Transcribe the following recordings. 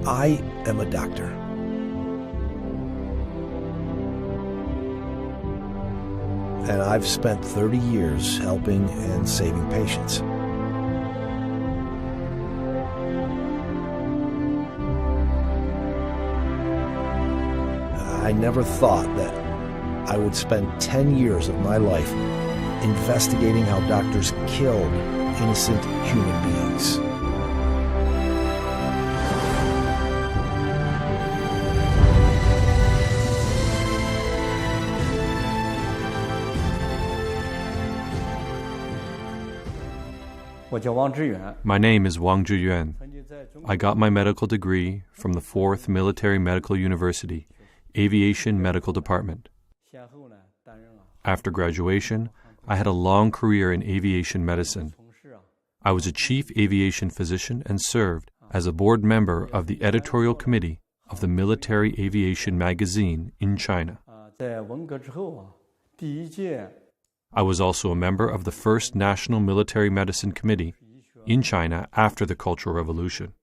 I am a doctor. And I've spent 30 years helping and saving patients. I never thought that I would spend 10 years of my life investigating how doctors killed innocent human beings. My name is Wang Zhiyuan. I got my medical degree from the 4th Military Medical University, Aviation Medical Department. After graduation, I had a long career in aviation medicine. I was a chief aviation physician and served as a board member of the editorial committee of the Military Aviation magazine in China. I was also a member of the first National Military Medicine Committee in China after the Cultural Revolution.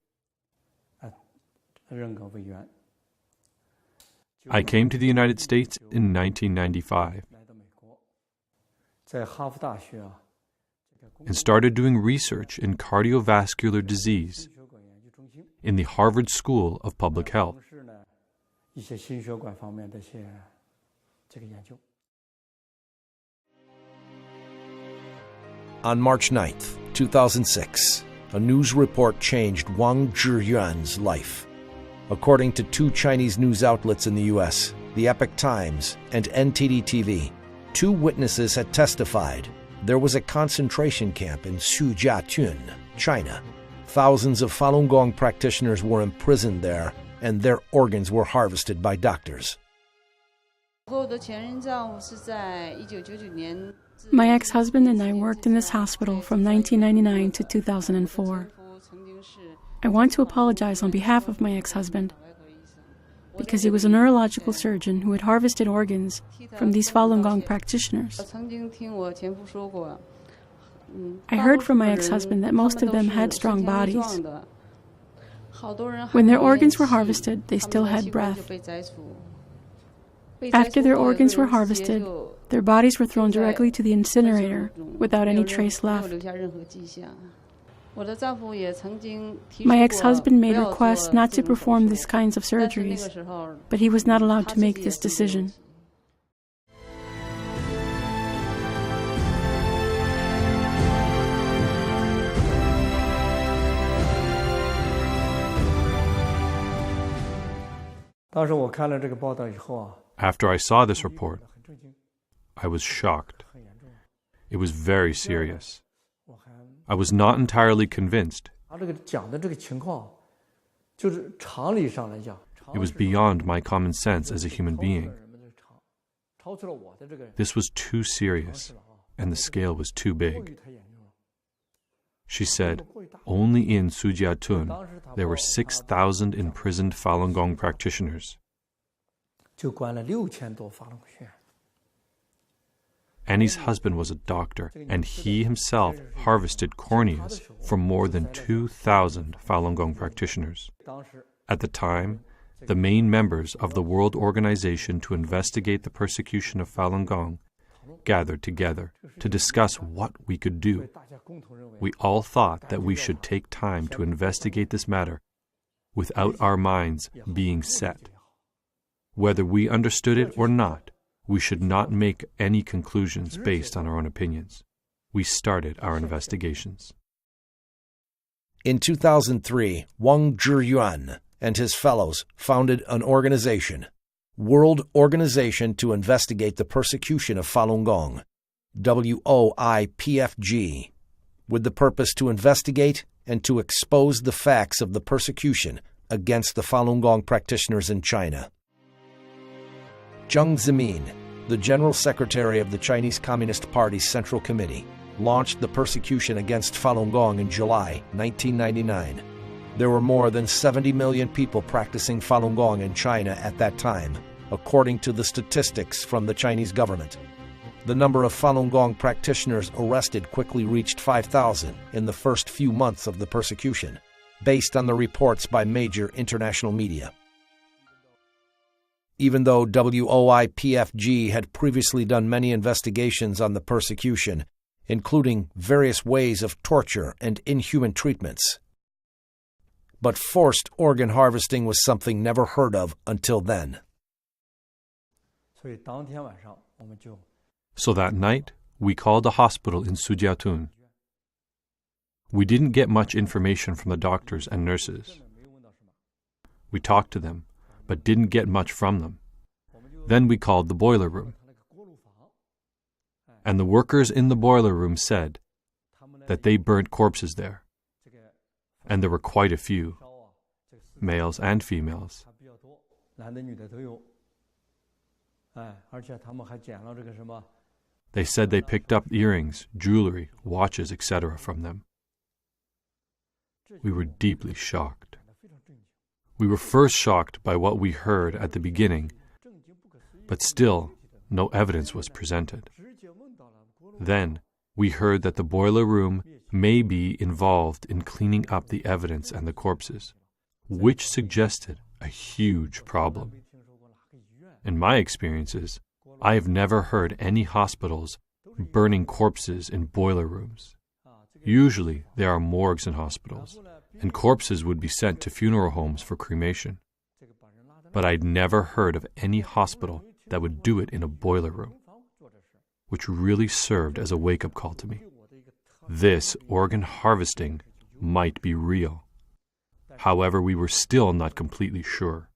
I came to the United States in 1995 and started doing research in cardiovascular disease in the Harvard School of Public Health. On March 9th, 2006, a news report changed Wang Zhiyuan's life. According to two Chinese news outlets in the U.S., the Epoch Times and NTD TV, two witnesses had testified there was a concentration camp in Sujiatun, China. Thousands of Falun Gong practitioners were imprisoned there, and their organs were harvested by doctors. My ex-husband and I worked in this hospital from 1999 to 2004. I want to apologize on behalf of my ex-husband because he was a neurological surgeon who had harvested organs from these Falun Gong practitioners. I heard from my ex-husband that most of them had strong bodies. When their organs were harvested, they still had breath. After their organs were harvested, their bodies were thrown directly to the incinerator without any trace left. My ex-husband made requests not to perform these kinds of surgeries, but he was not allowed to make this decision. After I saw this report, I was shocked. It was very serious. I was not entirely convinced. It was beyond my common sense as a human being. This was too serious, and the scale was too big. She said, only in Sujiatun, there were 6,000 imprisoned Falun Gong practitioners. Annie's husband was a doctor, and he himself harvested corneas from more than 2,000 Falun Gong practitioners. At the time, the main members of the World Organization to investigate the persecution of Falun Gong gathered together to discuss what we could do. We all thought that we should take time to investigate this matter without our minds being set. Whether we understood it or not, we should not make any conclusions based on our own opinions. We started our investigations. In 2003, Wang Zhiyuan and his fellows founded an organization, World Organization to Investigate the Persecution of Falun Gong, WOIPFG, with the purpose to investigate and to expose the facts of the persecution against the Falun Gong practitioners in China. Jiang Zemin, the General Secretary of the Chinese Communist Party's Central Committee, launched the persecution against Falun Gong in July 1999. There were more than 70 million people practicing Falun Gong in China at that time, according to the statistics from the Chinese government. The number of Falun Gong practitioners arrested quickly reached 5,000 in the first few months of the persecution. based on the reports by major international media. Even though WOIPFG had previously done many investigations on the persecution, including various ways of torture and inhuman treatments, but forced organ harvesting was something never heard of until then. So that night, we called a hospital in Sujiatun. We didn't get much information from the doctors and nurses. We talked to them, but didn't get much from them. Then we called the boiler room. And the workers in the boiler room said that they burnt corpses there. And there were quite a few, males and females. They said they picked up earrings, jewelry, watches, etc. from them. We were deeply shocked. We were first shocked by what we heard at the beginning, but still no evidence was presented. Then we heard that the boiler room may be involved in cleaning up the evidence and the corpses, which suggested a huge problem. In my experiences, I have never heard any hospitals burning corpses in boiler rooms. Usually, there are morgues in hospitals, and corpses would be sent to funeral homes for cremation. But I'd never heard of any hospital that would do it in a boiler room, which really served as a wake-up call to me. This organ harvesting might be real. However, we were still not completely sure.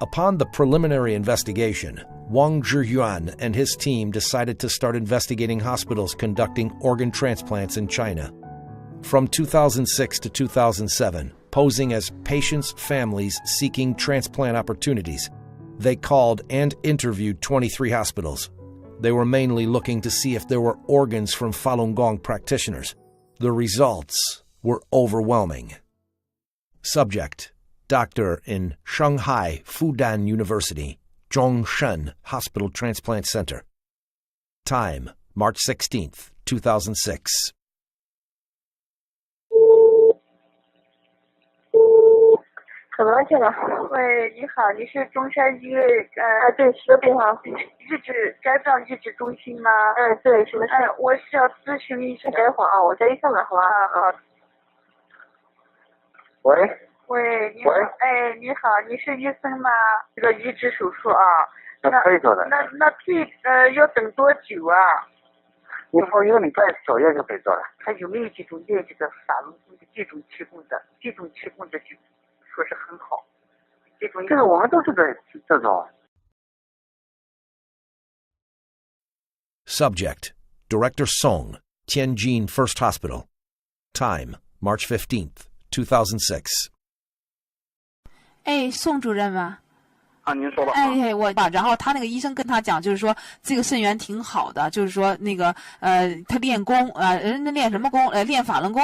Upon the preliminary investigation, Wang Zhiyuan and his team decided to start investigating hospitals conducting organ transplants in China. From 2006 to 2007, posing as patients' families seeking transplant opportunities, they called and interviewed 23 hospitals. They were mainly looking to see if there were organs from Falun Gong practitioners. The results were overwhelming. Subject: doctor in Shanghai Fudan University, Zhongshan Hospital Transplant Center. Time: March 16th, 2006. 怎么了，先生？喂，你好，你是中山医院对，是的，对哈，肝脏移植中心吗？对，是的，是。我是要咨询一下。等一会儿啊，我再一下子，好吧？喂。喂，你好，你好，你是医生吗？这个移植手术啊，那可以做的。那要等多久啊？你放1个礼拜左右就可以做了。还有没有这种练这个法轮功的这种气功的就说是很好。这个我们都是这种。Subject: Director Song, Tianjin First Hospital. Time: March 15th, 2006. 宋主任吗？您说吧。然后他那个医生跟他讲，就是说这个肾源挺好的，就是说那个他练功人家练什么功？练法轮功，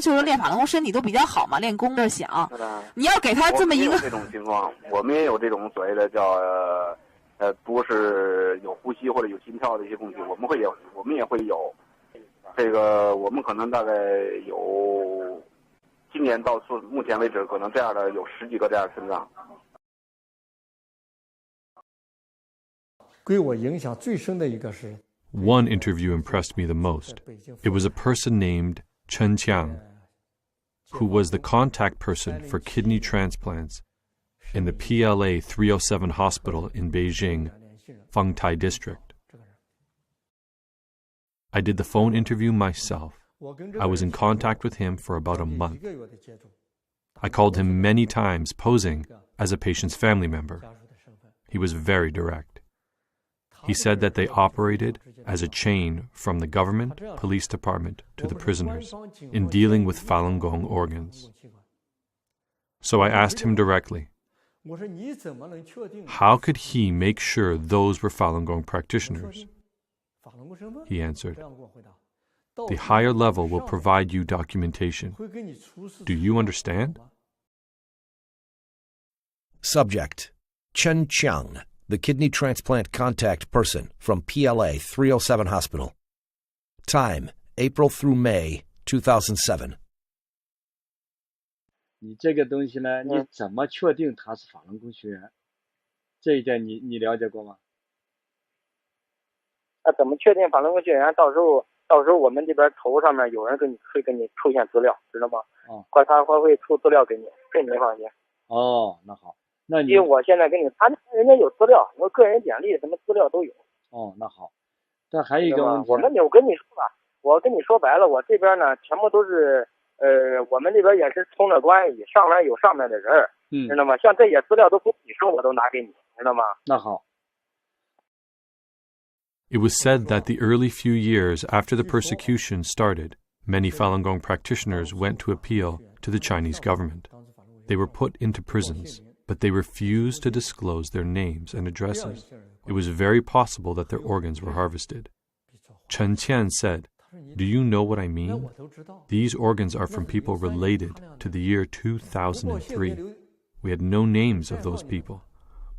就是练法轮功身体都比较好嘛，练功这想。你要给他这么一个这种情况，我们也有这种所谓的叫不是有呼吸或者有心跳的一些问题，我们也会有。这个我们可能大概有。今年到目前为止，可能这样的有10几个这样的肾脏。对我影响最深的一个是 One interview impressed me the most. It was a person named Chen Qiang, who was the contact person for kidney transplants in the PLA 307 hospital in Beijing, Fengtai district. I did the phone interview myself. I was in contact with him for about a month. I called him many times, posing as a patient's family member. He was very direct. He said that they operated as a chain from the government, police department to the prisoners in dealing with Falun Gong organs. So I asked him directly, how could he make sure those were Falun Gong practitioners? He answered, the higher level will provide you documentation. Do you understand? Subject: Chen Qiang, the kidney transplant contact person from PLA 307 Hospital. Time: April through May 2007. 你这个东西呢，你怎么确定他是法轮功学员？这一点你了解过吗？那怎么确定法轮功学员？到时候我们这边头上面有人会给你出现资料，知道吗？他会出资料给你，这你放心。哦，那好，那你因为我现在给你，人家有资料，有个人简历，什么资料都有。哦，那好。但还有一个问题，我跟你说吧，我跟你说白了，我这边呢全部都是我们这边也是通着关系，上面有上面的人，知道吗？像这些资料都不你说我都拿给你，知道吗？那好。It was said that the early few years after the persecution started, many Falun Gong practitioners went to appeal to the Chinese government. They were put into prisons, but they refused to disclose their names and addresses. It was very possible that their organs were harvested. Chen Qian said, "Do you know what I mean? These organs are from people related to the year 2003. We had no names of those people,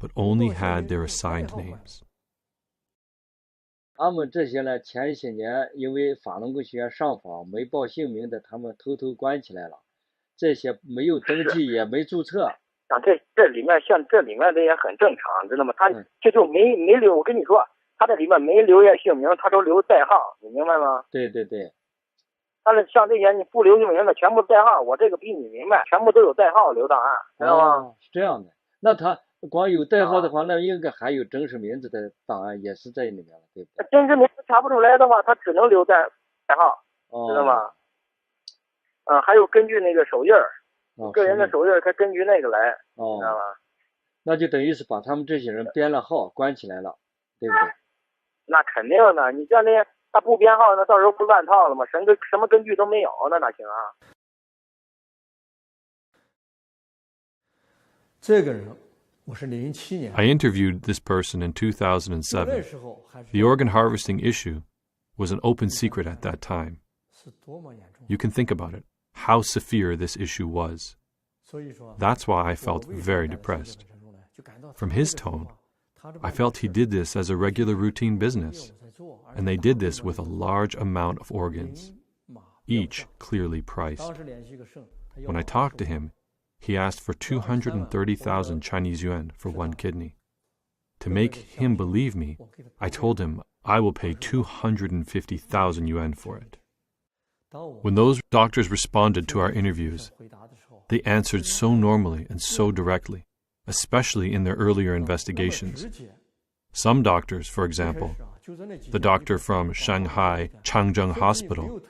but only had their assigned names." 他们这些呢，前些年因为法轮功学员上访没报姓名的，他们偷偷关起来了。这些没有登记也没注册。这里面像这里面的也很正常，知道吗？他这就没留，我跟你说，他这里面没留下姓名，他都留代号，你明白吗？对对对。但是像这些你不留姓名的，全部代号，我这个比你明白，全部都有代号留档案，知道吗？是这样的。那他光有代号的话，那应该还有真实名字的档案也是在里面了，对不对？真实名字查不出来的话，他只能留代号，知道吗？还有根据那个手印儿，个人的手印儿，他根据那个来，知道吗？那就等于是把他们这些人编了号，关起来了，对不对？那肯定的，你像那他不编号，那到时候不乱套了吗？什么根据都没有，那哪行啊？这个人。I interviewed this person in 2007. The organ harvesting issue was an open secret at that time. You can think about it, how severe this issue was. That's why I felt very depressed. From his tone, I felt he did this as a regular routine business, and they did this with a large amount of organs, each clearly priced. When I talked to him, he asked for 230,000 Chinese yuan for one kidney. To make him believe me, I told him I will pay 250,000 yuan for it. When those doctors responded to our interviews, they answered so normally and so directly, especially in their earlier investigations. Some doctors, for example, the doctor from Shanghai Changzheng Hospital,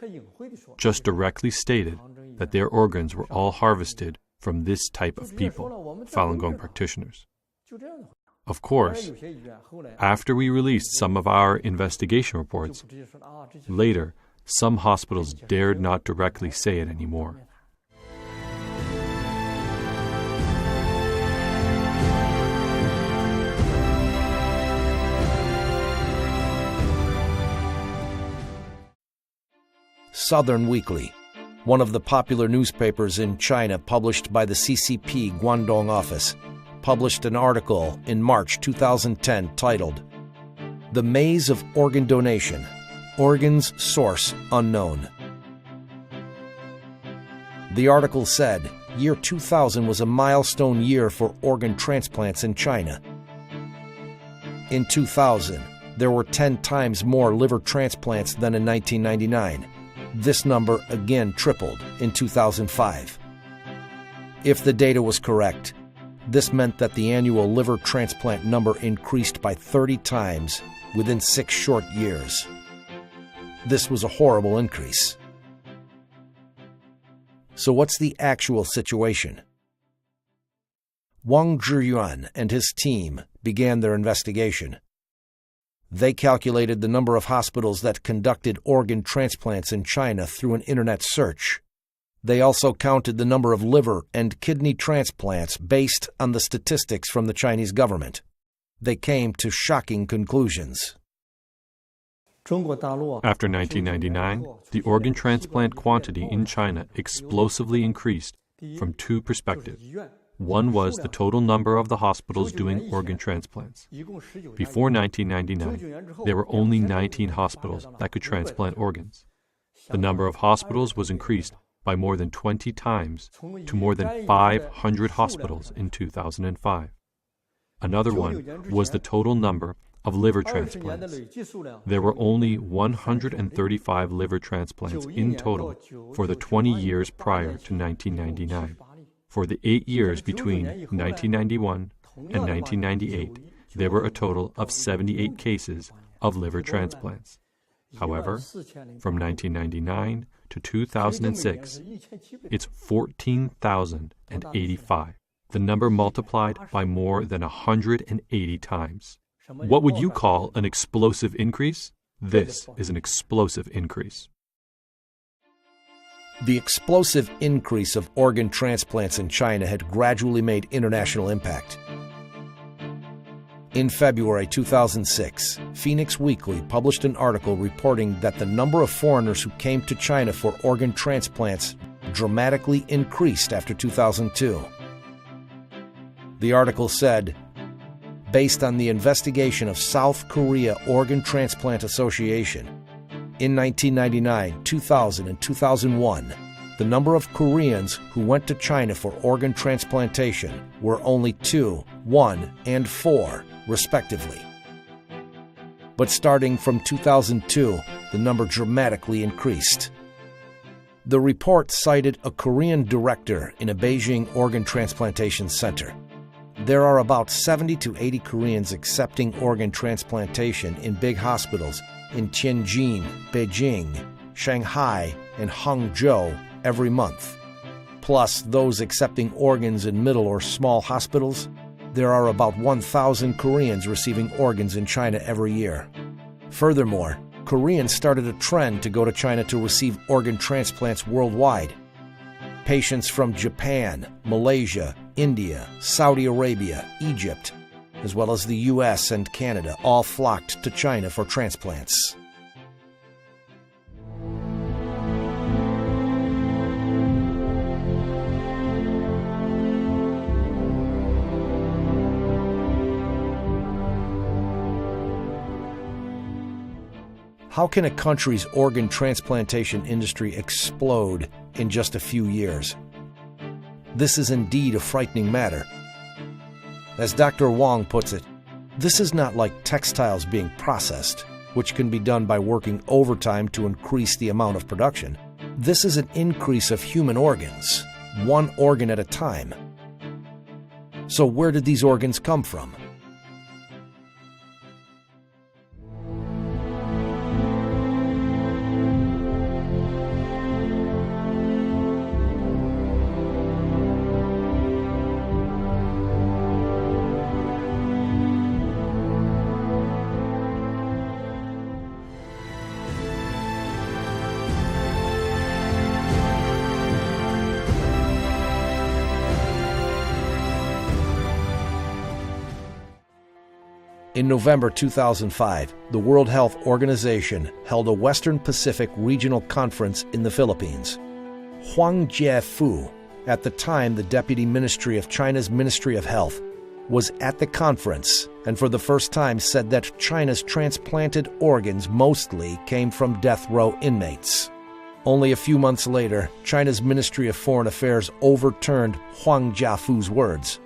just directly stated that their organs were all harvested from this type of people, Falun Gong practitioners. Of course, after we released some of our investigation reports, later some hospitals dared not directly say it anymore. Southern Weekly, one of the popular newspapers in China published by the CCP Guangdong office, published an article in March 2010 titled, "The Maze of Organ Donation, Organs Source Unknown." The article said, year 2000 was a milestone year for organ transplants in China. In 2000, there were 10 times more liver transplants than in 1999. This number again tripled in 2005. If the data was correct, this meant that the annual liver transplant number increased by 30 times within 6 short years. This was a horrible increase. So what's the actual situation? Wang Zhiyuan and his team began their investigation. They calculated the number of hospitals that conducted organ transplants in China through an internet search. They also counted the number of liver and kidney transplants based on the statistics from the Chinese government. They came to shocking conclusions. After 1999, the organ transplant quantity in China explosively increased from 2 perspectives. One was the total number of the hospitals doing organ transplants. Before 1999, there were only 19 hospitals that could transplant organs. The number of hospitals was increased by more than 20 times to more than 500 hospitals in 2005. Another one was the total number of liver transplants. There were only 135 liver transplants in total for the 20 years prior to 1999. For the 8 years between 1991 and 1998, there were a total of 78 cases of liver transplants. However, from 1999 to 2006, it's 14,085. The number multiplied by more than 180 times. What would you call an explosive increase? This is an explosive increase. The explosive increase of organ transplants in China had gradually made international impact. In February 2006, Phoenix Weekly published an article reporting that the number of foreigners who came to China for organ transplants dramatically increased after 2002. The article said, based on the investigation of South Korea Organ Transplant Association, in 1999, 2000, and 2001, the number of Koreans who went to China for organ transplantation were only 2, 1, and 4, respectively. But starting from 2002, the number dramatically increased. The report cited a Korean director in a Beijing organ transplantation center. There are about 70 to 80 Koreans accepting organ transplantation in big hospitals in Tianjin, Beijing, Shanghai, and Hangzhou every month. Plus those accepting organs in middle or small hospitals, there are about 1,000 Koreans receiving organs in China every year. Furthermore, Koreans started a trend to go to China to receive organ transplants worldwide. Patients from Japan, Malaysia, India, Saudi Arabia, Egypt, as well as the US and Canada all flocked to China for transplants. How can a country's organ transplantation industry explode in just a few years? This is indeed a frightening matter. As Dr. Wang puts it, this is not like textiles being processed, which can be done by working overtime to increase the amount of production. This is an increase of human organs, one organ at a time. So where did these organs come from? In November 2005, the World Health Organization held a Western Pacific Regional Conference in the Philippines. Huang Jiefu, at the time the Deputy Ministry of China's Ministry of Health, was at the conference and for the first time said that China's transplanted organs mostly came from death row inmates. Only a few months later, China's Ministry of Foreign Affairs overturned Huang Jiefu's words.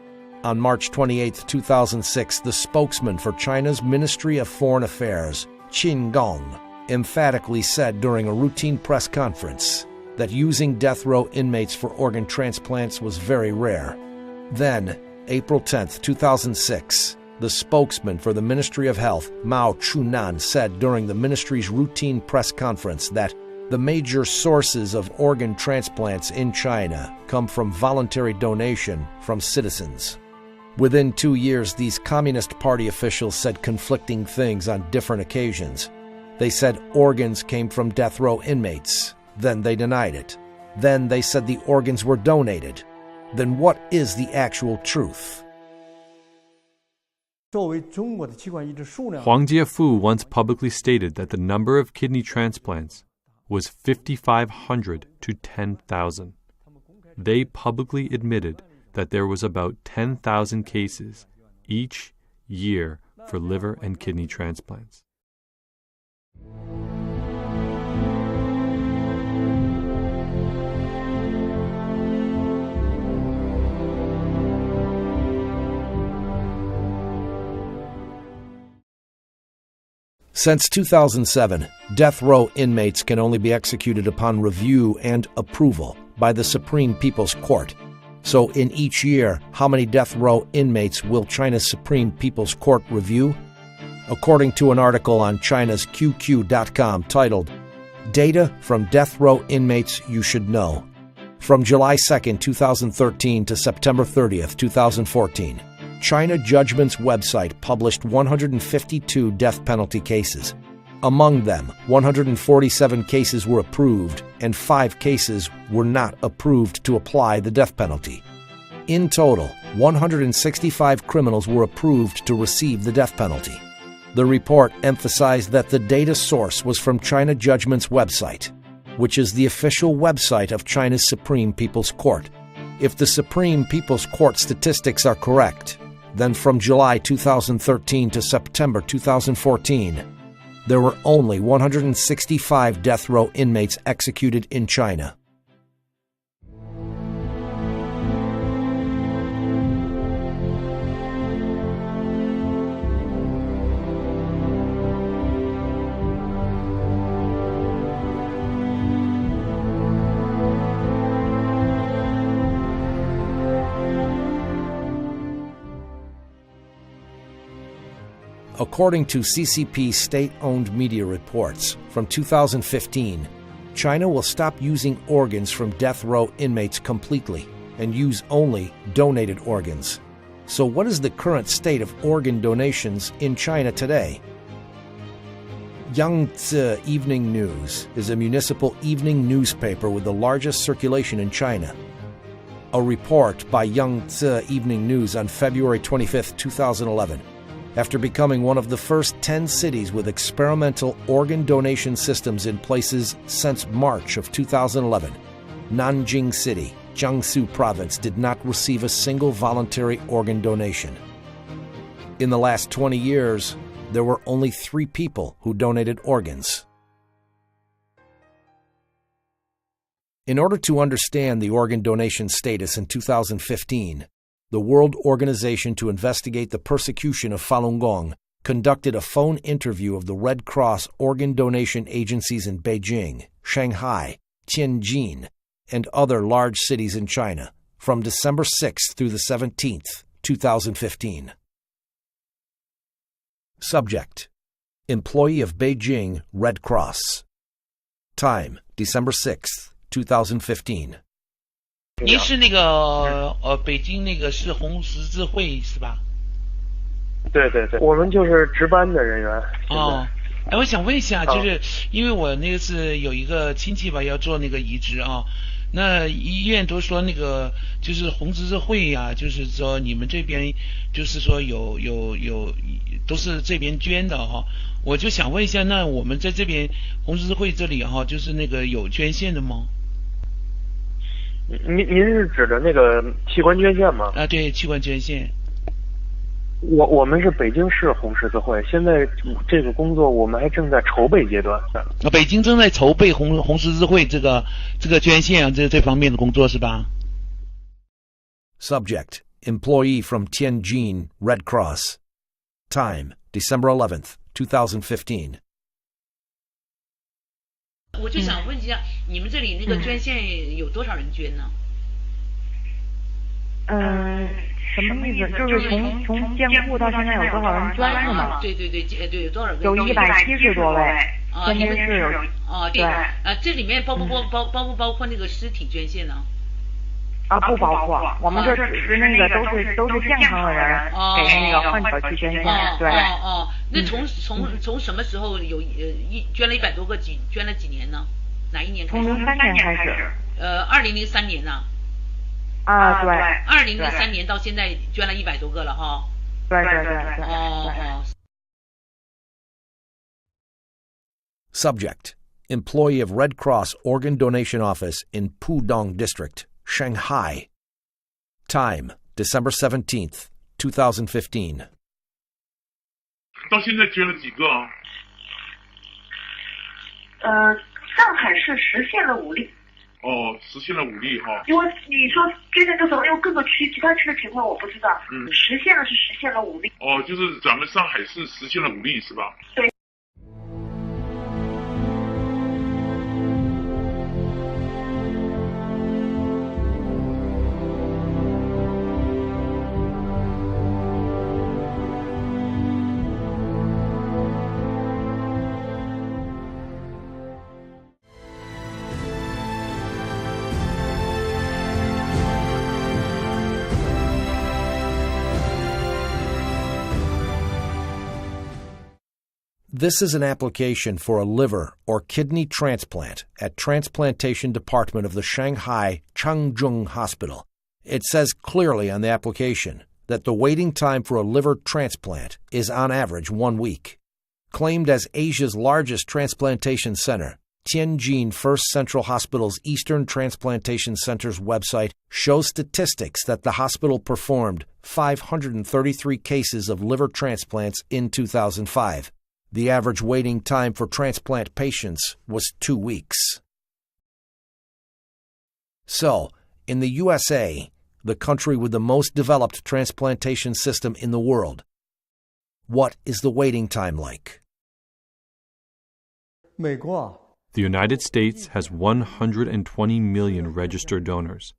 On March 28, 2006, the spokesman for China's Ministry of Foreign Affairs, Qin Gong, emphatically said during a routine press conference that using death row inmates for organ transplants was very rare. Then, April 10, 2006, the spokesman for the Ministry of Health, Mao Chunan, said during the ministry's routine press conference that the major sources of organ transplants in China come from voluntary donation from citizens. Within 2 years, these Communist Party officials said conflicting things on different occasions. They said organs came from death row inmates. Then they denied it. Then they said the organs were donated. Then what is the actual truth? Huang Jiefu once publicly stated that the number of kidney transplants was 5,500 to 10,000. They publicly admitted that there was about 10,000 cases each year for liver and kidney transplants. Since 2007, death row inmates can only be executed upon review and approval by the Supreme People's Court. So in each year, how many death row inmates will China's Supreme People's Court review? According to an article on China's QQ.com titled, Data from Death Row Inmates You Should Know, from July 2, 2013 to September 30, 2014, China Judgment's website published 152 death penalty cases. Among them, 147 cases were approved and 5 cases were not approved to apply the death penalty. In total, 165 criminals were approved to receive the death penalty. The report emphasized that the data source was from China Judgment's website, which is the official website of China's Supreme People's Court. If the Supreme People's Court statistics are correct, then from July 2013 to September 2014, there were only 165 death row inmates executed in China. According to CCP state-owned media reports, from 2015, China will stop using organs from death row inmates completely and use only donated organs. So what is the current state of organ donations in China today? Yangtze Evening News is a municipal evening newspaper with the largest circulation in China. A report by Yangtze Evening News on February 25, 2011, after becoming one of the first 10 cities with experimental organ donation systems in places since March of 2011, Nanjing City, Jiangsu Province, did not receive a single voluntary organ donation. In the last 20 years, there were only 3 people who donated organs. In order to understand the organ donation status in 2015, the World Organization to Investigate the Persecution of Falun Gong conducted a phone interview of the Red Cross organ donation agencies in Beijing, Shanghai, Tianjin, and other large cities in China from December 6th through the 17th, 2015. Subject: Employee of Beijing Red Cross. Time: December 6th, 2015. 您是那个北京那个市红十字会是吧？对对对，我们就是值班的人员。哦，哎，我想问一下，就是因为我那个是有一个亲戚吧，要做那个移植啊，那医院都说那个就是红十字会呀，就是说你们这边就是说有都是这边捐的哈，我就想问一下，那我们在这边红十字会这里哈，就是那个有捐献的吗？您是指的那个器官捐献吗？啊，对，器官捐献。我们是北京市红十字会，现在这个工作我们还正在筹备阶段。北京正在筹备红十字会这个捐献啊，这方面的工作是吧？ Subject: Employee from Tianjin Red Cross. Time: December 11th, 2015. 我就想问一下，你们这里那个捐献有多少人捐呢？什么意思？就是从建户到现在有多少人捐是吗？对，有多少个？有170多位。啊，你们是有啊？对啊，这里面包不包括那个尸体捐献呢？啊，不包括，我们这只是那个都是健康的人给那个患者去捐献。对。那从什么时候有捐了100多个捐了几年呢？哪一年开始？从03年开始。2003年呢？啊，对。2003年到现在捐了100多个了哈。对。Subject: Employee of Red Cross Organ Donation Office in Pudong District, Shanghai. Time: December 17th, 2015. 到现在捐了几个啊？上海市实现了5例。哦，实现了5例哈。因为你说捐献多少，因为各个区其他区的情况我不知道。实现了5例。哦，就是咱们上海市实现了5例是吧？对。This is an application for a liver or kidney transplant at Transplantation Department of the Shanghai Changzheng Hospital. It says clearly on the application that the waiting time for a liver transplant is on average 1 week. Claimed as Asia's largest transplantation center, Tianjin First Central Hospital's Eastern Transplantation Center's website shows statistics that the hospital performed 533 cases of liver transplants in 2005. The average waiting time for transplant patients was 2 weeks. So, in the USA, the country with the most developed transplantation system in the world, what is the waiting time like? The United States has 120 million registered donors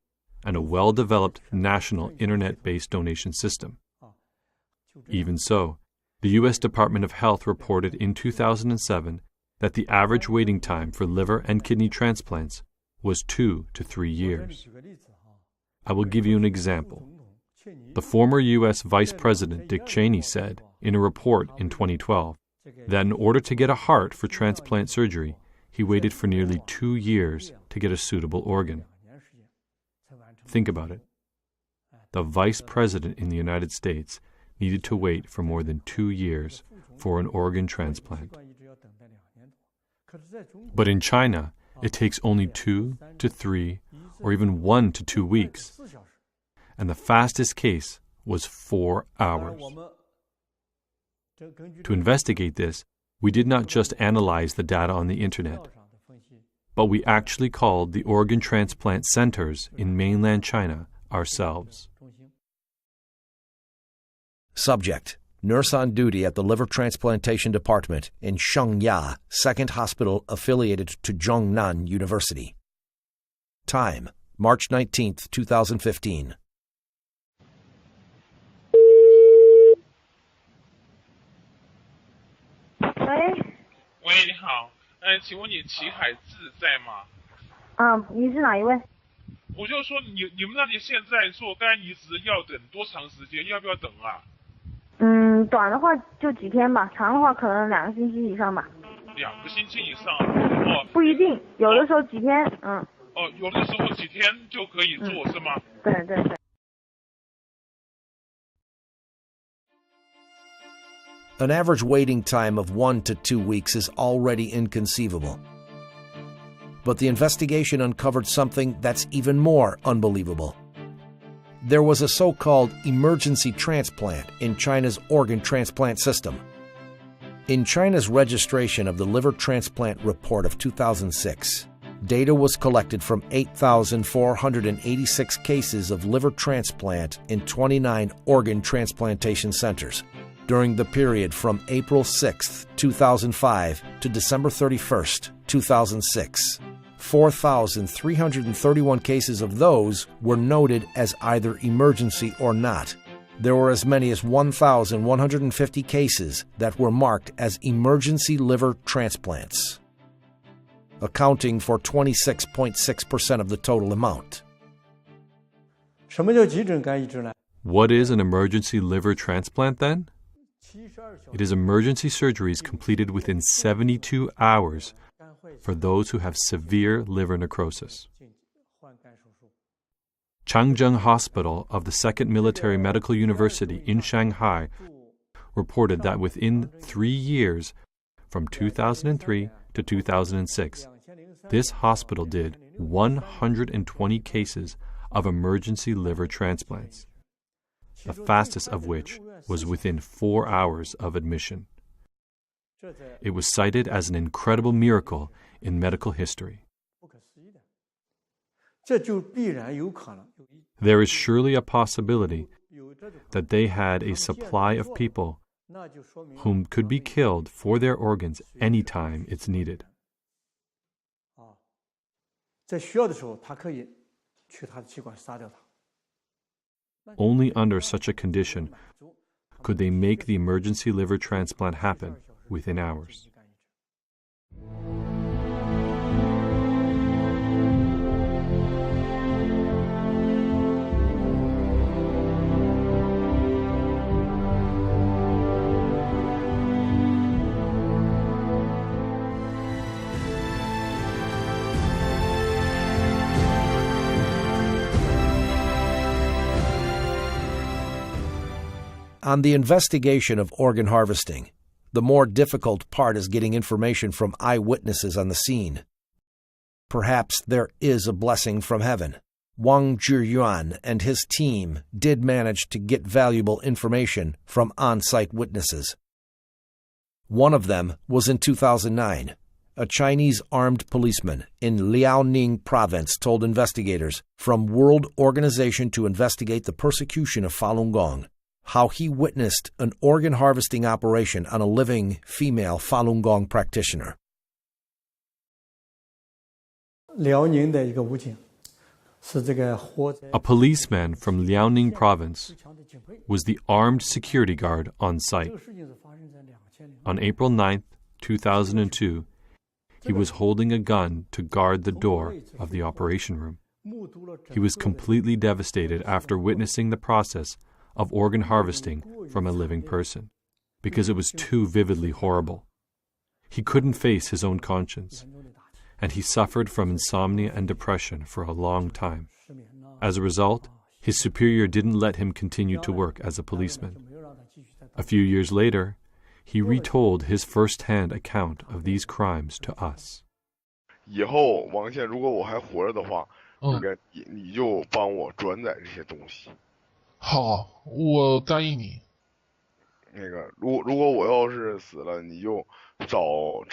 and a well-developed national internet-based donation system. Even so, the U.S. Department of Health reported in 2007 that the average waiting time for liver and kidney transplants was 2 to 3 years. I will give you an example. The former U.S. Vice President Dick Cheney said in a report in 2012 that in order to get a heart for transplant surgery, he waited for nearly 2 years to get a suitable organ. Think about it. The Vice President in the United States needed to wait for more than 2 years for an organ transplant. But in China, it takes only 2 to 3 or even 1 to 2 weeks. And the fastest case was 4 hours. To investigate this, we did not just analyze the data on the internet, but we actually called the organ transplant centers in mainland China ourselves. Subject: nurse on duty at the Liver Transplantation Department in Shengya, second hospital affiliated to Zhongnan University. Time: March 19, 2015. 喂，你好，请问你齐海志在吗？你是哪一位？我就说你们那里现在做肝移植要等多长时间？要不要等啊？短的话就几天吧，长的话可能2个星期以上吧。2个星期以上？哦，不一定，有的时候几天，哦，有的时候几天就可以做，是吗？对对对。An average waiting time of 1 to 2 weeks is already inconceivable. But the investigation uncovered something that's even more unbelievable. There was a so-called emergency transplant in China's organ transplant system. In China's registration of the liver transplant report of 2006, data was collected from 8,486 cases of liver transplant in 29 organ transplantation centers. During the period from April 6, 2005 to December 31, 2006. 4,331 cases of those were noted as either emergency or not. There were as many as 1,150 cases that were marked as emergency liver transplants, accounting for 26.6% of the total amount. What is an emergency liver transplant then? It is emergency surgeries completed within 72 hours for those who have severe liver necrosis. Changzheng Hospital of the Second Military Medical University in Shanghai reported that within 3 years, from 2003 to 2006, this hospital did 120 cases of emergency liver transplants, the fastest of which was within 4 hours of admission. It was cited as an incredible miracle in medical history. There is surely a possibility that they had a supply of people whom could be killed for their organs any time it's needed. Only under such a condition could they make the emergency liver transplant happen within hours. On the investigation of organ harvesting, the more difficult part is getting information from eyewitnesses on the scene. Perhaps there is a blessing from heaven. Wang Zhiyuan and his team did manage to get valuable information from on-site witnesses. One of them was in 2009. A Chinese armed policeman in Liaoning province told investigators from World Organization to Investigate the Persecution of Falun Gong how he witnessed an organ harvesting operation on a living female Falun Gong practitioner. A policeman from Liaoning province was the armed security guard on site. On April 9, 2002, he was holding a gun to guard the door of the operation room. He was completely devastated after witnessing the process of organ harvesting from a living person, because it was too vividly horrible. He couldn't face his own conscience, and he suffered from insomnia and depression for a long time. As a result, his superior didn't let him continue to work as a policeman. A few years later, he retold his first-hand account of these crimes to us. 以后王宪，如果我还活着的话，你就帮我转载这些东西。好，我答应你。那个，如果我要是死了，你就找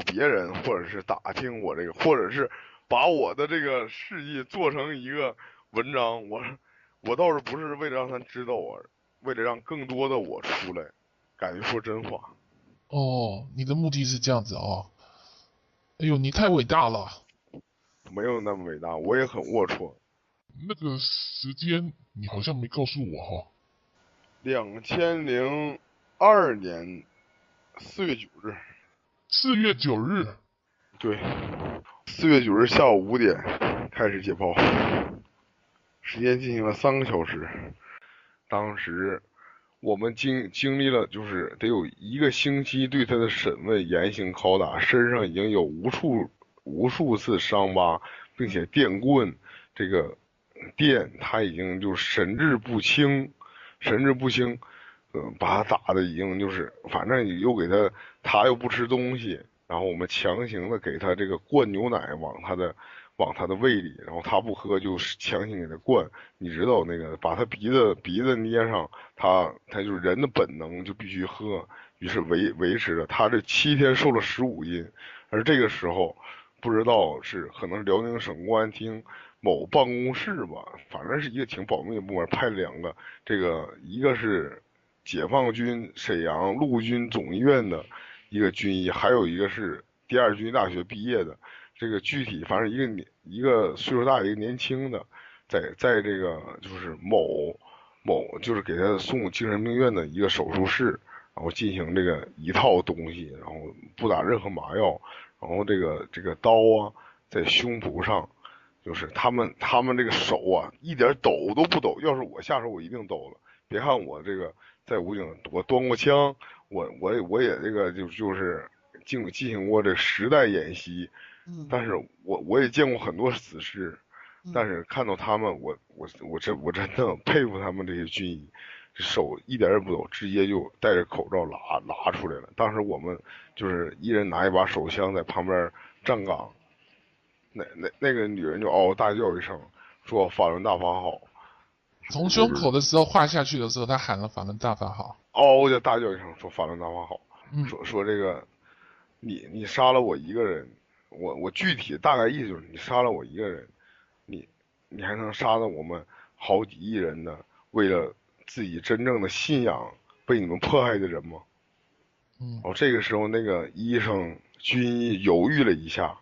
别人，或者是打听我这个，或者是把我的这个事迹做成一个文章。我倒是不是为了让他知道我，为了让更多的我出来，敢于说真话。哦，你的目的是这样子哦。哎呦，你太伟大了。没有那么伟大，我也很龌龊。那个时间你好像没告诉我哈。2002年4月9日。4月9日。对，4月9日下午5点开始解剖，时间进行了3个小时。当时我们经历了就是得有1个星期对他的审问、严刑拷打，身上已经有无数次伤疤，并且电棍这个电他已经就神志不清，把他打的已经就是反正又给他又不吃东西，然后我们强行的给他这个灌牛奶往他的胃里，然后他不喝就强行给他灌，你知道那个把他鼻子捏上，他就是人的本能就必须喝，于是维持着他这7天瘦了15斤，而这个时候不知道是可能是辽宁省公安厅某办公室吧，反正是一个挺保密的部门，派了2个，这个一个是解放军沈阳陆军总医院的一个军医，还有一个是第2军医大学毕业的，这个具体反正一个岁数大一个年轻的，在这个就是某就是给他送精神病院的一个手术室，然后进行这个一套东西，然后不打任何麻药，然后这个刀啊在胸脯上。就是他们这个手啊，一点抖都不抖。要是我下手，我一定抖了。别看我这个在武警，我端过枪，我也这个就是进行过这实弹演习。但是我也见过很多死尸，但是看到他们，我真的佩服他们这些军医，手一点也不抖，直接就戴着口罩拉出来了。当时我们就是一人拿一把手枪在旁边站岗。那个女人就嗷嗷大叫一声，说法轮大法好。从胸口的时候划下去的时候，他喊了法轮大法好。嗷嗷大叫一声，说法轮大法好。说这个，你杀了我一个人，我具体大概意思就是你杀了我一个人，你还能杀了我们好几亿人的为了自己真正的信仰被你们迫害的人吗？这个时候那个医生军医犹豫了一下。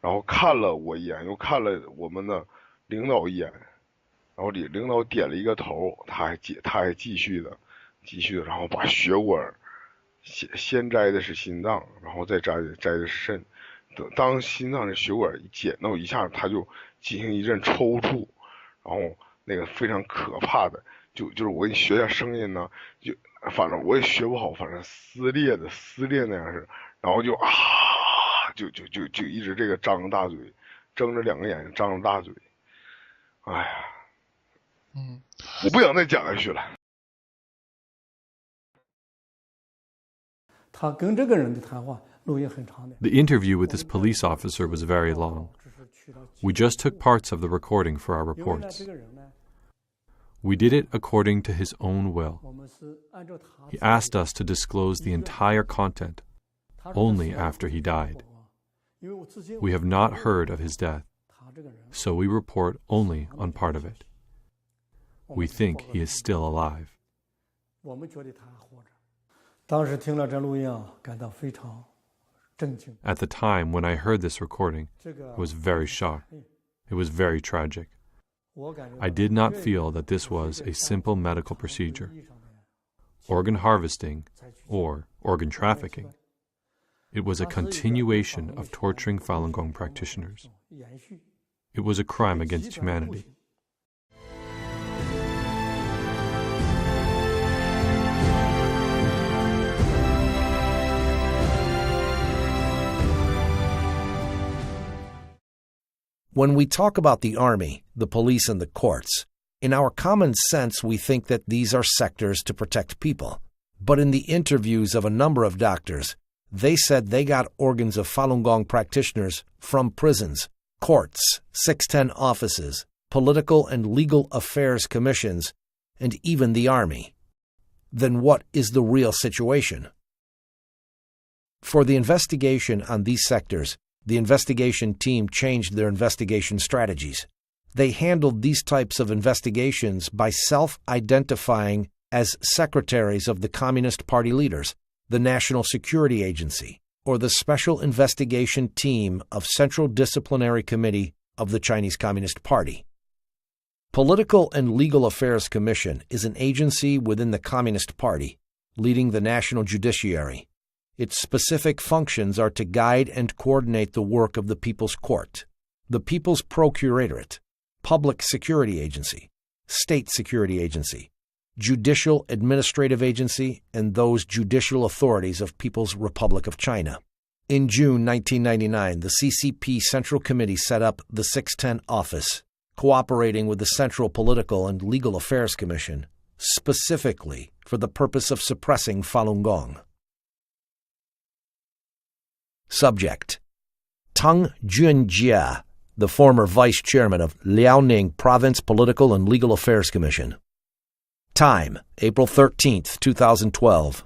然后看了我一眼，又看了我们的领导一眼，然后领导点了一个头，他还继续的，然后把血管先摘的是心脏，然后再摘的是肾，当心脏的血管一剪到一下，他就进行一阵抽搐，然后那个非常可怕的，就是我给你学一下声音呢，就反正我也学不好，反正撕裂那样是，然后就啊。就一直这个张着大嘴，睁着2个眼睛，张着大嘴，哎呀，我不想再讲下去了。他跟这个人的谈话录音很长的。The interview with this police officer was very long. We just took parts of the recording for our reports. We did it according to his own will. He asked us to disclose the entire content only after he died. We have not heard of his death, so we report only on part of it. We think he is still alive. 我们觉得他还活着。当时听了这录音啊，感到非常震惊。 At the time when I heard this recording, I was very shocked. It was very tragic. I did not feel that this was a simple medical procedure. Organ harvesting or organ trafficking. It was a continuation of torturing Falun Gong practitioners. It was a crime against humanity. When we talk about the army, the police, and the courts, in our common sense we think that these are sectors to protect people. But in the interviews of a number of doctors, they said they got organs of Falun Gong practitioners from prisons, courts, 610 offices, political and legal affairs commissions, and even the army. Then what is the real situation? For the investigation on these sectors, the investigation team changed their investigation strategies. They handled these types of investigations by self-identifying as secretaries of the Communist Party leaders, the National Security Agency, or the Special Investigation Team of Central Disciplinary Committee of the Chinese Communist Party. Political and Legal Affairs Commission is an agency within the Communist Party, leading the national judiciary. Its specific functions are to guide and coordinate the work of the People's Court, the People's Procuratorate, Public Security Agency, State Security Agency, Judicial Administrative Agency, and those judicial authorities of People's Republic of China. In June 1999, the CCP Central Committee set up the 610 office, cooperating with the Central Political and Legal Affairs Commission, specifically for the purpose of suppressing Falun Gong. Subject: Tang Junjie, the former vice chairman of Liaoning Province Political and Legal Affairs Commission. Time: April 13th, 2012.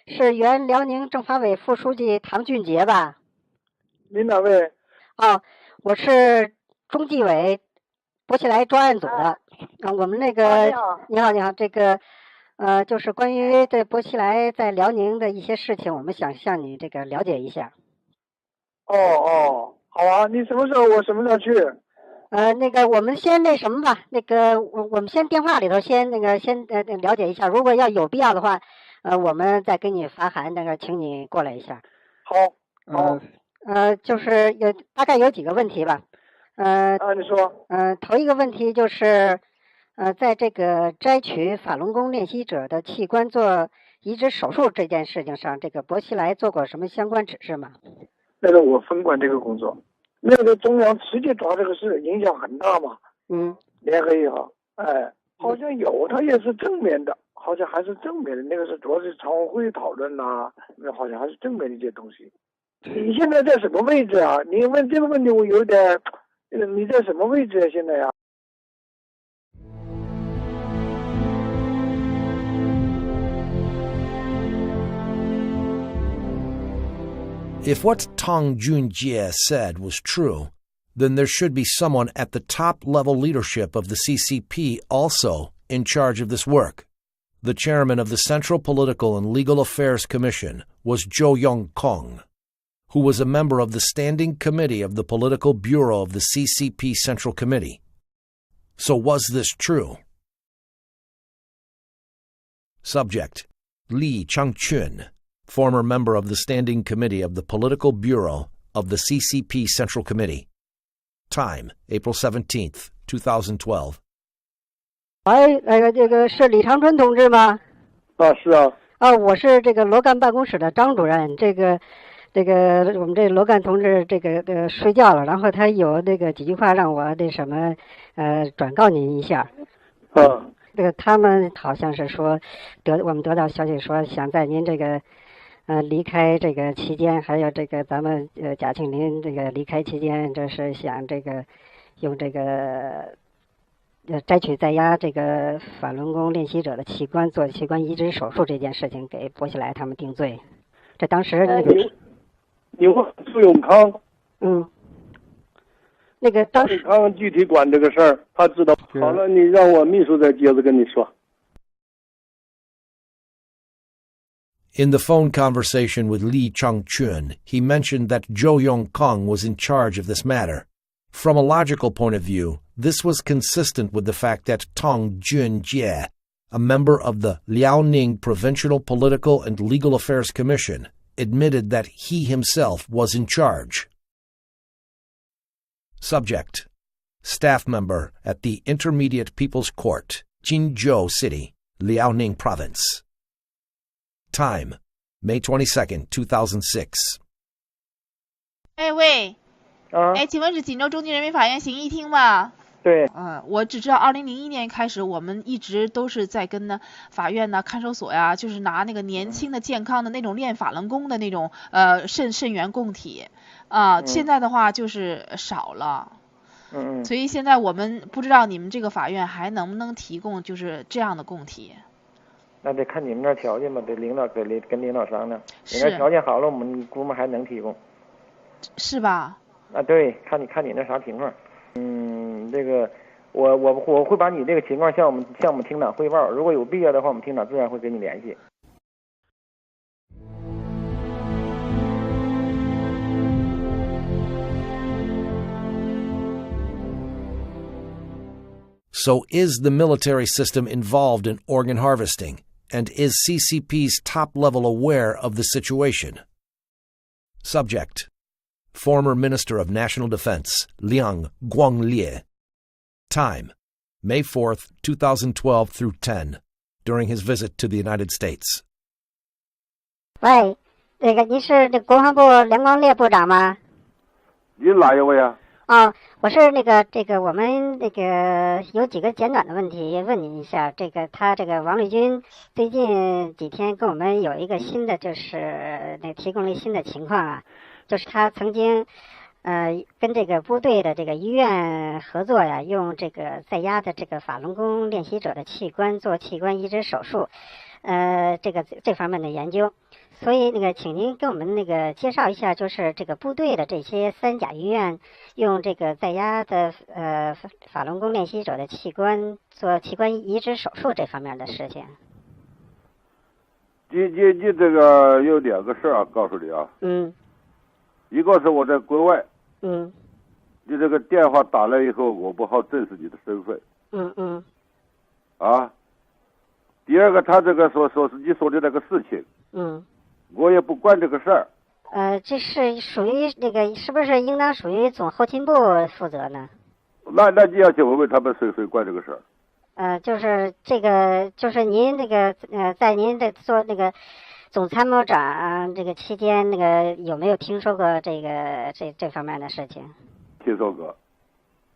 是原辽宁政法委副书记唐俊杰吧？您哪位？哦，我是中纪委博起来专案组的。我们那个你好，这个就是关于对博起来在辽宁的一些事情，我们想向你这个了解一下。哦，好啊，你什么时候？我什么时候去？那个我们先那什么吧，那个我们先电话里头先了解一下，如果要有必要的话，我们再给你发函，那个请你过来一下。好。就是大概有几个问题吧。你说。头一个问题就是。在这个摘取法轮功练习者的器官做移植手术这件事情上，这个薄熙来做过什么相关指示吗？那个我分管这个工作，那个中央直接抓这个事，影响很大嘛。联合也好，好像有，他也是正面的，好像还是正面的。那个是主要是常委会讨论呐，那好像还是正面的一些东西。你现在在什么位置啊？你问这个问题，我有点，你在什么位置啊？现在呀？If what Tang Junjie said was true, then there should be someone at the top-level leadership of the CCP also in charge of this work. The chairman of the Central Political and Legal Affairs Commission was Zhou Yongkong, who was a member of the Standing Committee of the Political Bureau of the CCP Central Committee. So was this true? Subject: Li Changchun, former member of the Standing Committee of the Political Bureau of the CCP Central Committee. Time: April 17th, 2012. 这个是李长春同志吗？是啊。我是这个罗干办公室的张主任。这个这个我们这罗干同志这个睡觉了，然后他有那个几句话让我那什么转告您一下。这个他们好像是说我们得到消息说想在您这个离开这个期间，还有这个咱们贾庆林这个离开期间，这是想这个用这个摘取在押这个法轮功练习者的器官做器官移植手术这件事情给薄熙来他们定罪。这当时那个你问苏永康，那个当时康具体管这个事儿，他知道。好了，你让我秘书再接着跟你说。In the phone conversation with Li Changchun, he mentioned that Zhou Yongkang was in charge of this matter. From a logical point of view, this was consistent with the fact that Tong Junjie, a member of the Liaoning Provincial Political and Legal Affairs Commission, admitted that he himself was in charge. Subject: Staff member at the Intermediate People's Court, Jinzhou City, Liaoning Province. Time: May 22nd, 2006. 喂，请问是锦州中级人民法院刑一厅吗？对。我只知道2001年开始，我们一直都是在跟呢法院呢看守所呀，就是拿那个年轻的健康的那种练法轮功的那种肾源供体现在的话就是少了。所以现在我们不知道你们这个法院还能不能提供就是这样的供体。那得看你们那条件吧，得领导跟领导商量。你那条件好了，我们估摸还能提供。是吧？对，看你那啥情况。这个我会把你这个情况向我们厅长汇报，如果有必要的话，我们厅长自然会跟你联系。So is the military system involved in organ harvesting? And is CCP's top level aware of the situation? Subject: Former Minister of National Defense, Liang Guanglie. Time: May 4th, 2012 through 10, during his visit to the United States. 喂，那个您是这国防部梁光烈部长吗？您哪一位啊？我是这个我们那个有几个简短的问题问您一下。他这个王立军最近几天跟我们有一个新的，就是提供了一新的情况啊，就是他曾经跟这个部队的这个医院合作呀，用这个在押的这个法轮功练习者的器官做器官移植手术，这方面的研究。所以请您给我们介绍一下，就是这个部队的这些三甲医院用这个在押的法轮功练习者的器官做器官移植手术这方面的事情。你这个有两个事儿告诉你啊。一个是我在国外。你这个电话打来以后，我不好证实你的身份。第二个，他这个说是你说的那个事情。我也不管这个事儿。这是属于是不是应当属于总后勤部负责呢？那你要去问问他们谁管这个事儿。就是这个，就是您在您做总参谋长这个期间，有没有听说过这方面的事情？听说过，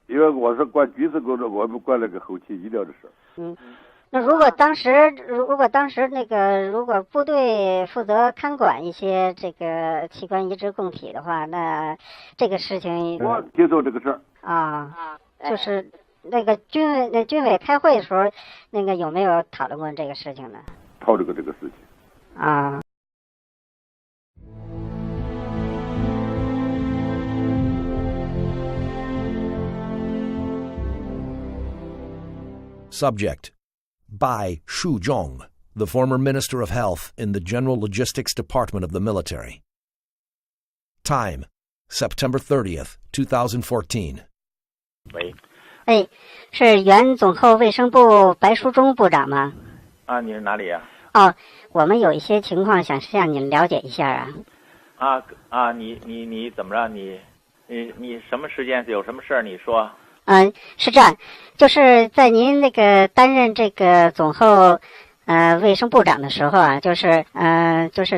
因为我是管军事工作，我不管那个后勤医疗的事儿。那如果当时如果部队负责看管一些这个器官移植供体的话，那这个事情我听说这个事儿就是军委开会的时候，有没有讨论过这个事情呢？讨论过这个事情。Subject: Bai Shuzhong, the former Minister of Health in the General Logistics Department of the military. Time: September 30th, 2014. 喂，是原总后卫生部白书忠部长吗？你是哪里呀？我们有一些情况想向您了解一下啊。你怎么着？你什么时间有什么事儿？你说。是这样，就是在您担任这个总后卫生部长的时候啊，就是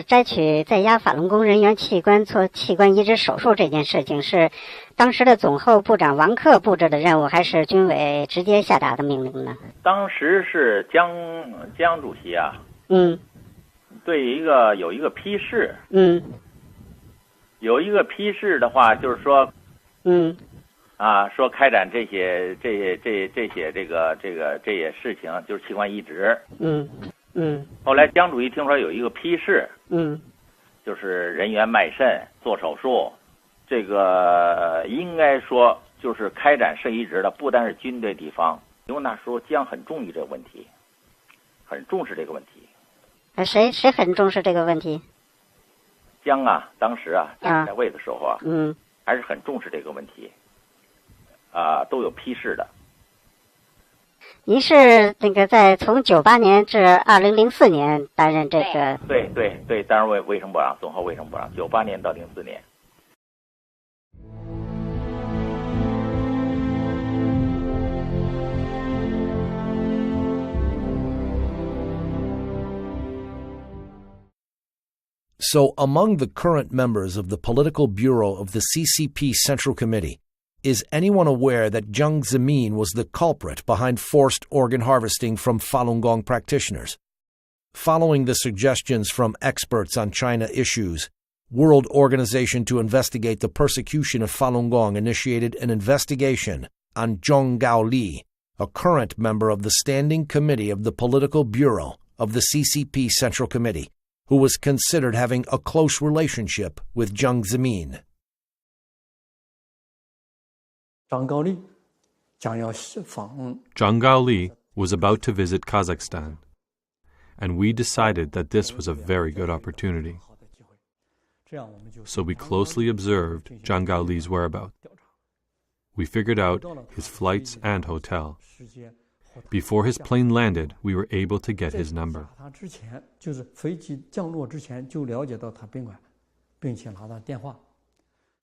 摘取在押法轮功人员器官做器官移植手术这件事情，是当时的总后部长王克布置的任务，还是军委直接下达的命令呢？当时是江主席啊，对有一个批示，有一个批示的话，就是说，说开展这些事情，就是器官移植。后来江主席听说有一个批示，就是人员卖肾做手术，这个应该说就是开展肾移植的，不单是军队地方，因为那时候江很重视这个问题，很重视这个问题。谁很重视这个问题？江啊，当时啊在位的时候啊，还是很重视这个问题。都有批示的。您是那个从98年至2004年担任这个？对，担任卫生部长，总后卫生部长，98年到04年。So, among the current members of the political bureau of the CCP Central Committee, is anyone aware that Jiang Zemin was the culprit behind forced organ harvesting from Falun Gong practitioners? Following the suggestions from experts on China issues, World Organization to Investigate the Persecution of Falun Gong initiated an investigation on Zhong Gaoli, a current member of the Standing Committee of the Political Bureau of the CCP Central Committee, who was considered having a close relationship with Jiang Zemin. Zhang Gaoli was about to visit Kazakhstan, and we decided that this was a very good opportunity. So we closely observed Zhang Gaoli's whereabouts. We figured out his flights and hotel. Before his plane landed, we were able to get his number.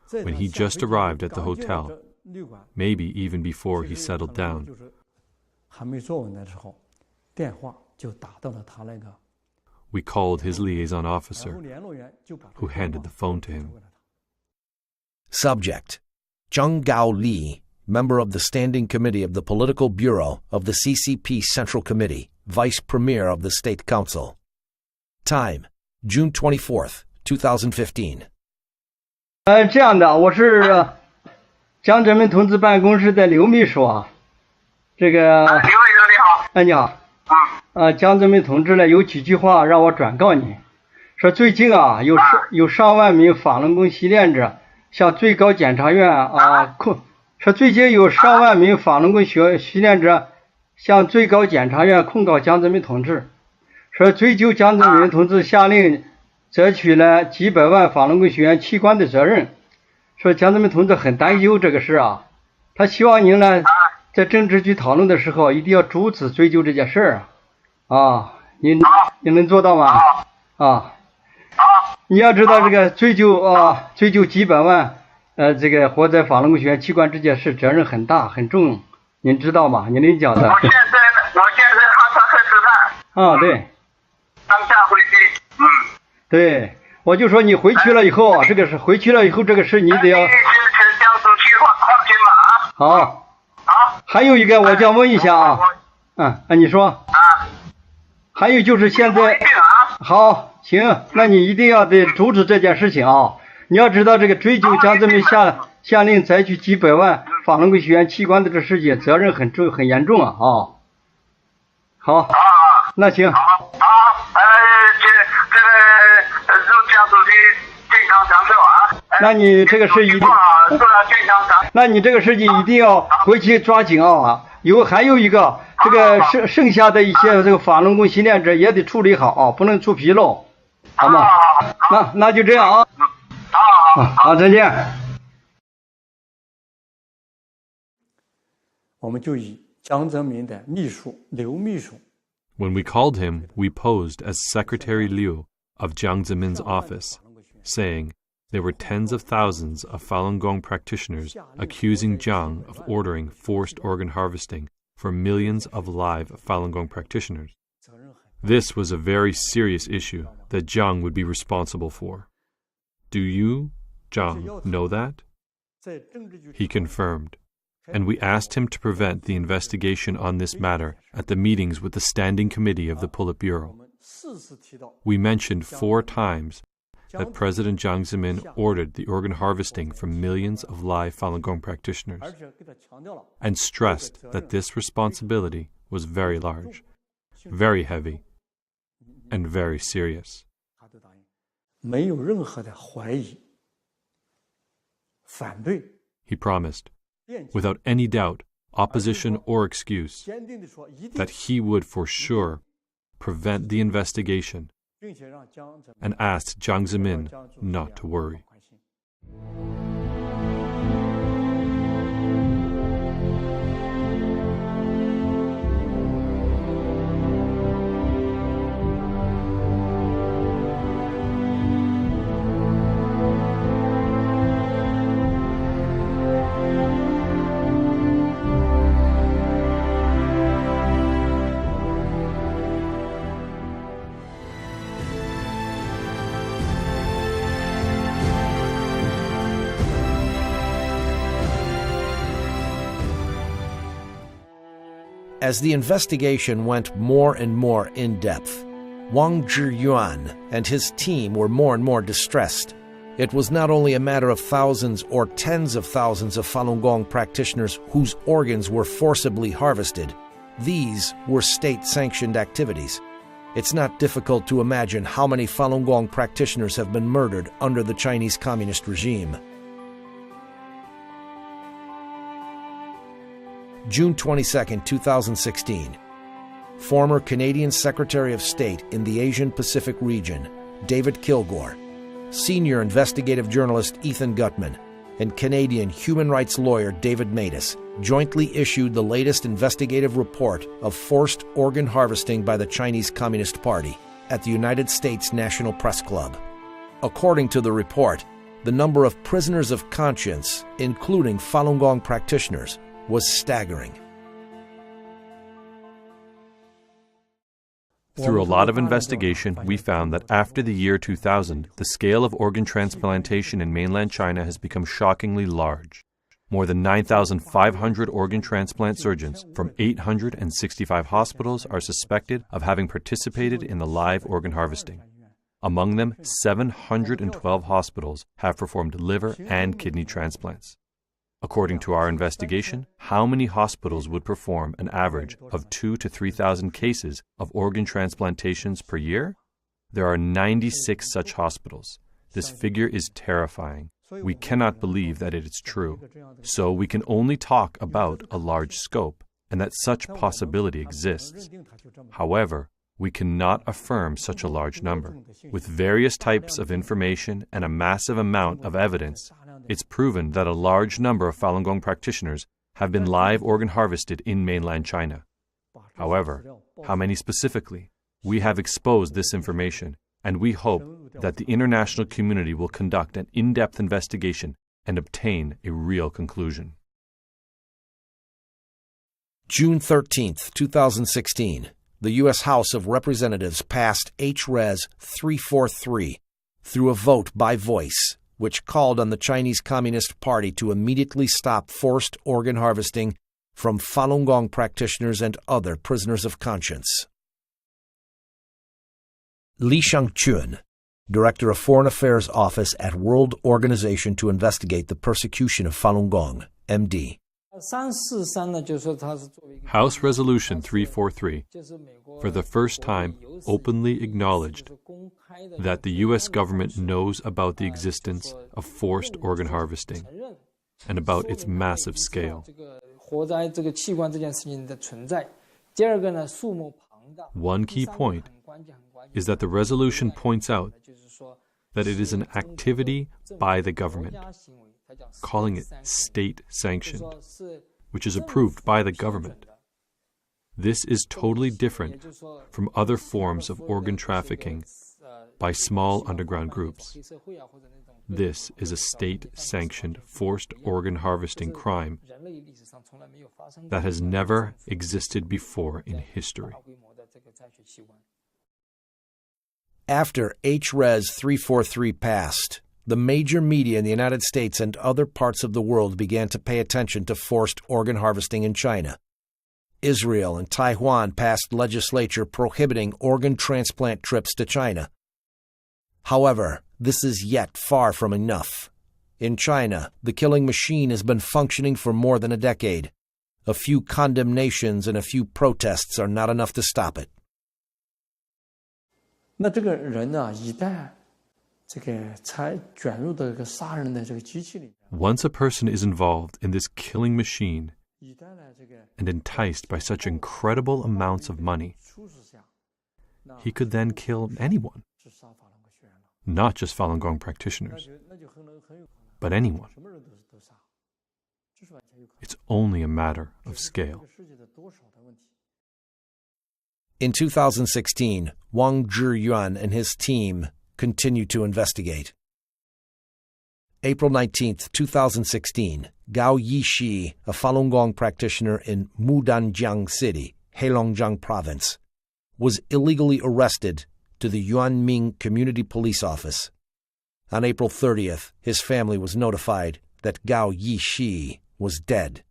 When he just arrived at the hotel, maybe even before he settled down, we called his liaison officer, who handed the phone to him. Subject: Zhang Gaoli, member of the Standing Committee of the Political Bureau of the CCP Central Committee, Vice Premier of the State Council. Time: June 24th, 2015. 这样的，我是江泽民同志办公室的刘秘书啊。这个刘秘书你好。你好。江泽民同志呢有几句话让我转告你，说最近啊有上万名法轮功习练者向最高检察院说最近有上万名法轮功习练者向最高检察院控告江泽民同志，说追究江泽民同志下令摘取了几百万法轮功学员器官的责任，说江泽民同志很担忧这个事啊，他希望您呢在政治局讨论的时候一定要逐次追究这件事您能做到吗？你要知道这个追究几百万这个活在法轮功学员器官这件事责任很大很重，您知道吗？您能讲的。我现在哈萨克斯坦。对。当下回去。对，我就说你回去了以后这个是回去了以后这个事你得要。好。还有一个我想问一下你说。还有就是现在。好，行，那你一定要得阻止这件事情你要知道这个追究江泽民下令采取几百万法轮功学员器官的这事情责任很重很严重好，那行。那你这个事一定，那你这个事情一定要回去抓紧还有一个这个剩下的一些这个法轮功习练者也得处理好不能出纰漏，好吗？那就这样好，再见。我们就以江泽民的秘书刘秘书。When we called him, we posed as Secretary Liu of Jiang Zemin's office, saying there were tens of thousands of Falun Gong practitioners accusing Jiang of ordering forced organ harvesting for millions of live Falun Gong practitioners. This was a very serious issue that Jiang would be responsible for. Do you, Jiang, know that? He confirmed, and we asked him to prevent the investigation on this matter at the meetings with the Standing Committee of the Politburo. We mentioned 4 times that President Jiang Zemin ordered the organ harvesting from millions of live Falun Gong practitioners, and stressed that this responsibility was very large, very heavy, and very serious. He promised, without any doubt, opposition or excuse, that he would for sure prevent the investigation, and asked Jiang Zemin not to worry. As the investigation went more and more in-depth, Wang Zhiyuan and his team were more and more distressed. It was not only a matter of thousands or tens of thousands of Falun Gong practitioners whose organs were forcibly harvested. These were state-sanctioned activities. It's not difficult to imagine how many Falun Gong practitioners have been murdered under the Chinese Communist regime. June 22, 2016. Former Canadian Secretary of State in the Asian-Pacific region, David Kilgore, senior investigative journalist Ethan Gutman, and Canadian human rights lawyer David Matus jointly issued the latest investigative report of forced organ harvesting by the Chinese Communist Party at the United States National Press Club. According to the report, the number of prisoners of conscience, including Falun Gong practitioners, was staggering. Through a lot of investigation, we found that after the year 2000, the scale of organ transplantation in mainland China has become shockingly large. More than 9,500 organ transplant surgeons from 865 hospitals are suspected of having participated in the live organ harvesting. Among them, 712 hospitals have performed liver and kidney transplants. According to our investigation, how many hospitals would perform an average of 2,000 to 3,000 cases of organ transplantations per year? There are 96 such hospitals. This figure is terrifying. We cannot believe that it is true. So we can only talk about a large scope and that such possibility exists. However, we cannot affirm such a large number. With various types of information and a massive amount of evidence, it's proven that a large number of Falun Gong practitioners have been live organ harvested in mainland China. However, how many specifically? We have exposed this information, and we hope that the international community will conduct an in-depth investigation and obtain a real conclusion. June 13, 2016. The U.S. House of Representatives passed H-Res 343 through a vote by voice, which called on the Chinese Communist Party to immediately stop forced organ harvesting from Falun Gong practitioners and other prisoners of conscience. Li Shangchun, Director of Foreign Affairs Office at World Organization to Investigate the Persecution of Falun Gong, MD. House Resolution 343, for the first time, openly acknowledged that the U.S. government knows about the existence of forced organ harvesting and about its massive scale. One key point is that the resolution points out that it is an activity by the government, calling it state-sanctioned, which is approved by the government. This is totally different from other forms of organ trafficking by small underground groups. This is a state-sanctioned forced organ harvesting crime that has never existed before in history. After H-Res 343 passed, the major media in the United States and other parts of the world began to pay attention to forced organ harvesting in China. Israel and Taiwan passed legislation prohibiting organ transplant trips to China. However, this is yet far from enough. In China, the killing machine has been functioning for more than a decade. A few condemnations and a few protests are not enough to stop it. 那这个人呢，一旦这个才卷入到这个杀人的这个机器里。Once a person is involved in this killing machine and enticed by such incredible amounts of money, he could then kill anyone, not just Falun Gong practitioners, but anyone. It's only a matter of scale. In 2016, Wang Zhiyuan and his team continued to investigate. April 19, 2016, Gao Yishi, a Falun Gong practitioner in Mudanjiang City, Heilongjiang Province, was illegally arrested to the Yuanming Community Police Office. On April 30th, his family was notified that Gao Yishi was dead.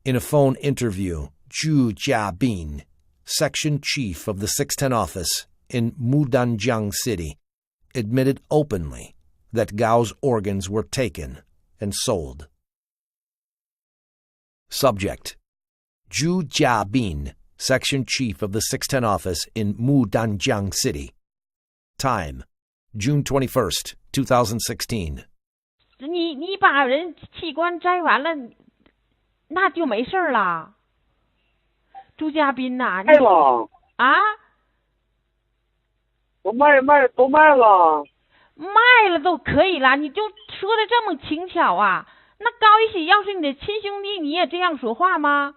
In a phone interview, Zhu Jiabin, section chief of the 610 office in Mudanjiang City, admitted openly that Gao's organs were taken and sold. Subject: Zhu Jiabin, section chief of the 610 office in Mudanjiang City. Time: June 21st, 2016. 你把人器官摘完了，那就没事了。朱家斌呐，卖了啊？都卖了，卖了都可以了，你就说的这么轻巧啊？那高一喜要是你的亲兄弟，你也这样说话吗？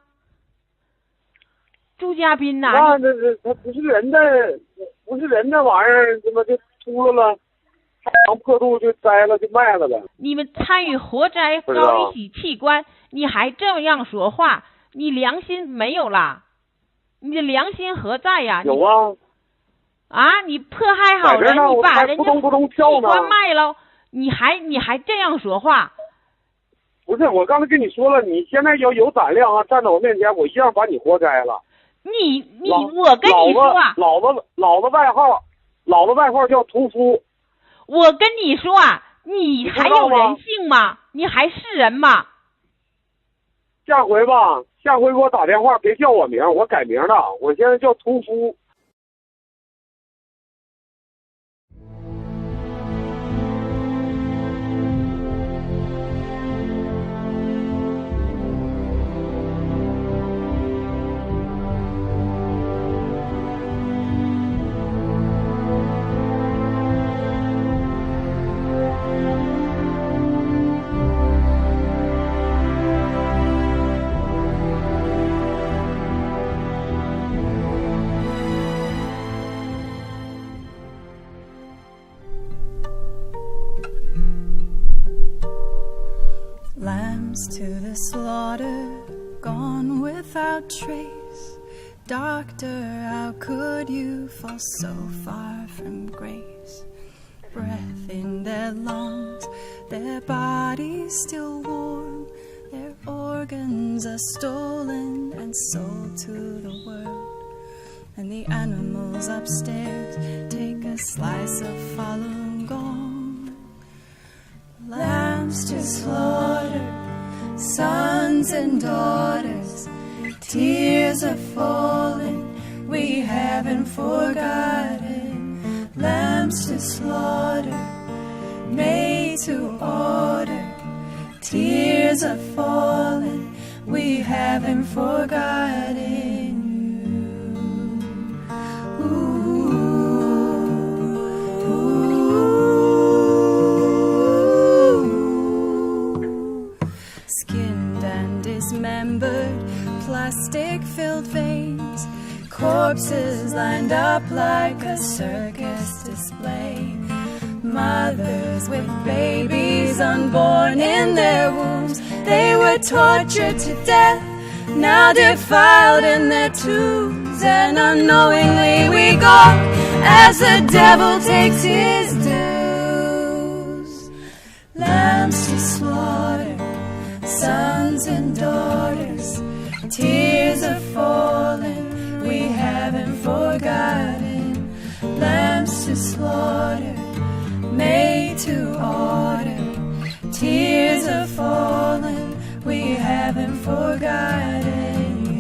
朱家斌呐，那他不是人的玩意儿，怎么就秃了？长破肚就摘了就卖了呗。你们参与活摘高一喜器官，你还这样说话，你良心没有啦？你的良心何在呀？有啊。啊！你迫害好人，你把人家器官卖了，你还这样说话？不是，我刚才跟你说了，你现在要有胆量啊，站在我面前，我一样把你活摘了。我跟你说啊，老子外号叫屠夫。我跟你说啊，你还有人性吗？你还是人吗？下回给我打电话，别叫我名，我改名了，我现在叫屠夫。To the slaughter, gone without trace. Doctor, how could you fall so far from grace? Breath in their lungs, their bodies still warm. Their organs are stolen and sold to the world. And the animals upstairs take a slice of Falun Gong. Lambs to slaughter, sons and daughters, tears are falling, we haven't forgotten. Lambs to slaughter, made to order, tears are falling, we haven't forgotten you. Skinned and dismembered, plastic-filled veins, corpses lined up like a circus display. Mothers with babies unborn in their wombs, they were tortured to death, now defiled in their tombs. hands, and unknowingly we gawk as the devil takes his dues. Lambs to slaughter, sons and daughters, tears are falling, we haven't forgotten. Lambs to slaughter, made to order, tears are falling, we haven't forgotten you.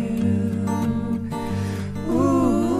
Ooh.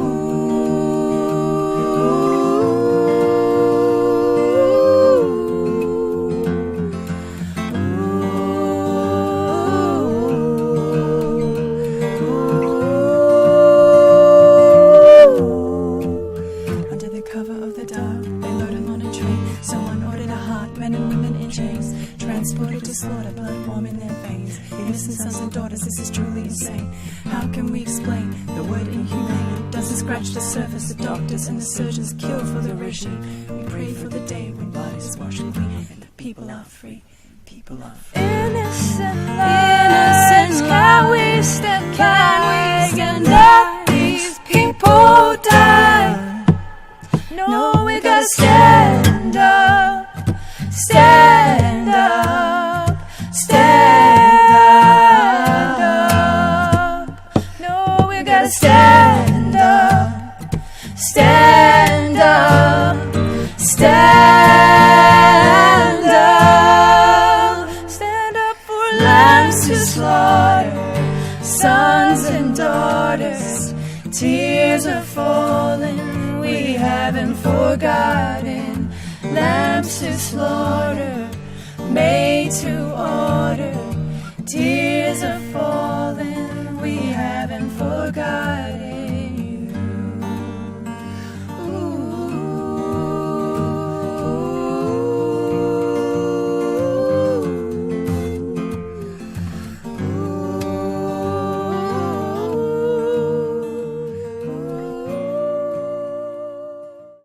Under the cover of the dark, they load him on a train. Someone ordered a heart, men and women in chains, transported to slaughter, blood warm in their veins. Innocent sons and daughters, this is truly insane. How can we explain the word inhumane? Doesn't scratch the surface. The doctors and the surgeons kill for the regime. We pray for the day when bodies wash clean and the people are free. People are free. Innocent lives, can we stand by and let these people die? No, we gotta stand up, stand up, stand up. No, we gotta stand up, stand up, stand up. Stand up for lambs to slaughter, sons and daughters, tears are falling, we haven't forgotten. Lambs to slaughter, made to order, tears are falling.